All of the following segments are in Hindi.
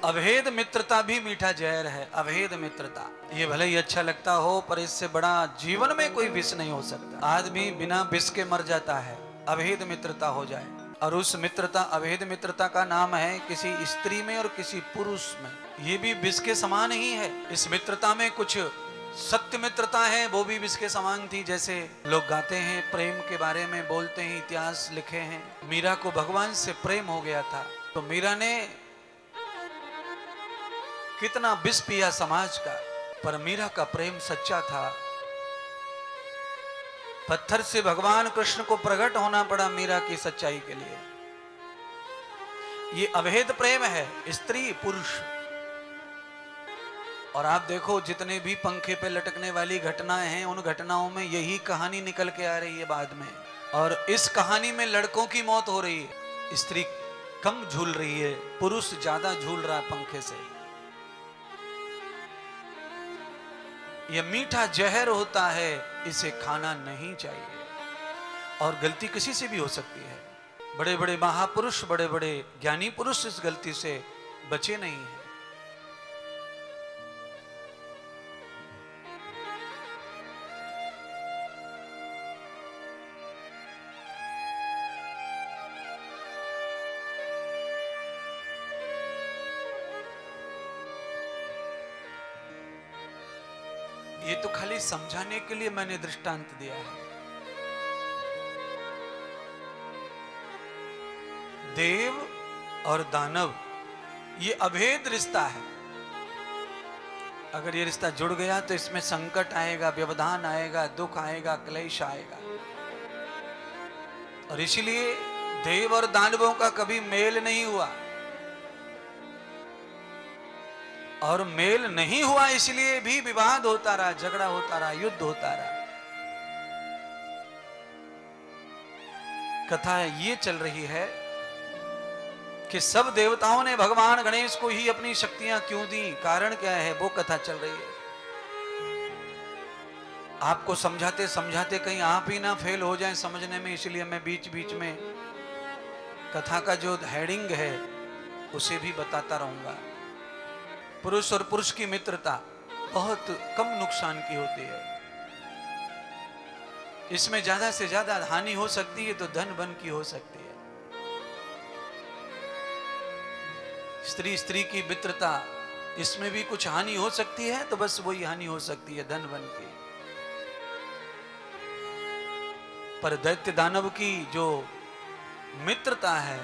अभेद मित्रता भी मीठा जहर है। अभेद मित्रता, ये भले ही अच्छा लगता हो पर इससे बड़ा जीवन में कोई विष नहीं हो सकता। आदमी बिना विष के मर जाता है, अभेद मित्रता हो जाए। और उस मित्रता, अभेद मित्रता का नाम है किसी स्त्री में और किसी पुरुष में, ये भी विष के समान ही है। इस मित्रता में कुछ सत्य मित्रता है, वो भी विष के समान थी। जैसे लोग गाते हैं प्रेम के बारे में, बोलते हैं, इतिहास लिखे हैं, मीरा को भगवान से प्रेम हो गया था तो मीरा ने कितना विष पिया समाज का, पर मीरा का प्रेम सच्चा था। पत्थर से भगवान कृष्ण को प्रकट होना पड़ा मीरा की सच्चाई के लिए। ये अभेद प्रेम है, स्त्री पुरुष। और आप देखो जितने भी पंखे पे लटकने वाली घटनाएं हैं, उन घटनाओं में यही कहानी निकल के आ रही है बाद में। और इस कहानी में लड़कों की मौत हो रही है, स्त्री कम झूल रही है, पुरुष ज्यादा झूल रहा है पंखे से। यह मीठा जहर होता है, इसे खाना नहीं चाहिए। और गलती किसी से भी हो सकती है। बड़े बड़े महापुरुष, बड़े बड़े ज्ञानी पुरुष इस गलती से बचे नहीं हैं। ये तो खाली समझाने के लिए मैंने दृष्टांत दिया है। देव और दानव ये अभेद रिश्ता है। अगर ये रिश्ता जुड़ गया तो इसमें संकट आएगा, व्यवधान आएगा, दुख आएगा, क्लेश आएगा। और इसीलिए देव और दानवों का कभी मेल नहीं हुआ। और मेल नहीं हुआ इसलिए भी विवाद होता रहा, झगड़ा होता रहा, युद्ध होता रहा। कथा ये चल रही है कि सब देवताओं ने भगवान गणेश को ही अपनी शक्तियां क्यों दी, कारण क्या है, वो कथा चल रही है। आपको समझाते समझाते कहीं आप ही ना फेल हो जाएं समझने में, इसलिए मैं बीच बीच में कथा का जो हेडिंग है उसे भी बताता रहूंगा। पुरुष और पुरुष की मित्रता बहुत कम नुकसान की होती है। इसमें ज्यादा से ज्यादा हानि हो सकती है तो धन बन की हो सकती है। स्त्री स्त्री की मित्रता, इसमें भी कुछ हानि हो सकती है तो बस वही हानि हो सकती है, धन बन की। पर दैत्य दानव की जो मित्रता है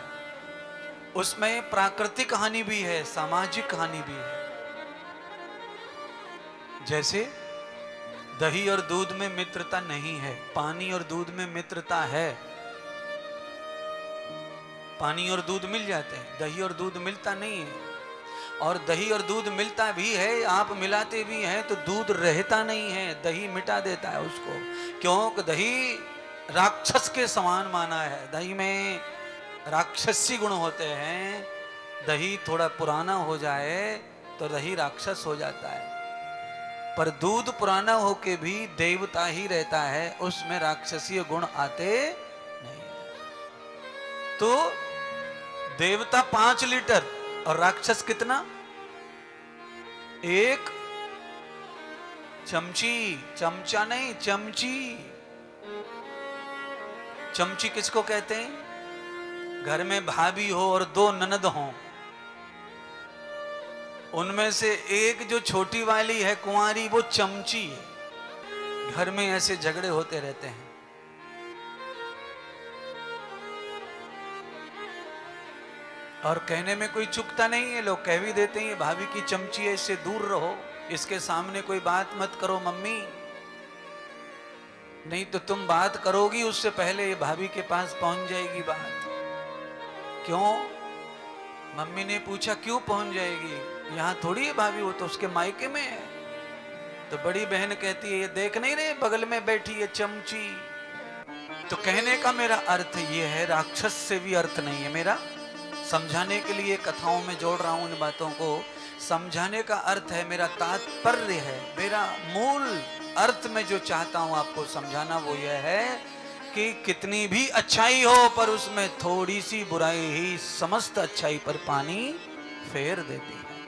उसमें प्राकृतिक हानि भी है, सामाजिक हानि भी है। जैसे दही और दूध में मित्रता नहीं है, पानी और दूध में मित्रता है। पानी और दूध मिल जाते हैं, दही और दूध मिलता नहीं है। और दही और दूध मिलता भी है, आप मिलाते भी हैं तो दूध रहता नहीं है, दही मिटा देता है उसको। क्योंकि दही राक्षस के समान माना है, दही में राक्षसी गुण होते हैं। दही थोड़ा पुराना हो जाए तो दही राक्षस हो जाता है, पर दूध पुराना होके भी देवता ही रहता है, उसमें राक्षसीय गुण आते नहीं। तो देवता 5 लीटर और राक्षस कितना, 1 चमची, चमचा नहीं चमची। चमची किसको कहते हैं, घर में भाभी हो और 2 ननद हो, उनमें से एक जो छोटी वाली है कुंवारी, वो चमची है। घर में ऐसे झगड़े होते रहते हैं। और कहने में कोई चुकता नहीं है, लोग कह भी देते हैं भाभी की चमची है, इससे दूर रहो, इसके सामने कोई बात मत करो मम्मी, नहीं तो तुम बात करोगी उससे पहले ये भाभी के पास पहुंच जाएगी बात। क्यों? मम्मी ने पूछा क्यों पहुंच जाएगी, यहाँ थोड़ी है भाभी, वो तो उसके मायके में है। तो बड़ी बहन कहती है ये देख नहीं रहे बगल में बैठी है चमची। तो कहने का मेरा अर्थ ये है, राक्षस से भी अर्थ नहीं है मेरा, समझाने के लिए कथाओं में जोड़ रहा हूं इन बातों को। समझाने का अर्थ है, मेरा तात्पर्य है, मेरा मूल अर्थ में जो चाहता हूं आपको समझाना वो यह है कि कितनी भी अच्छाई हो पर उसमें थोड़ी सी बुराई ही समस्त अच्छाई पर पानी फेर देती है।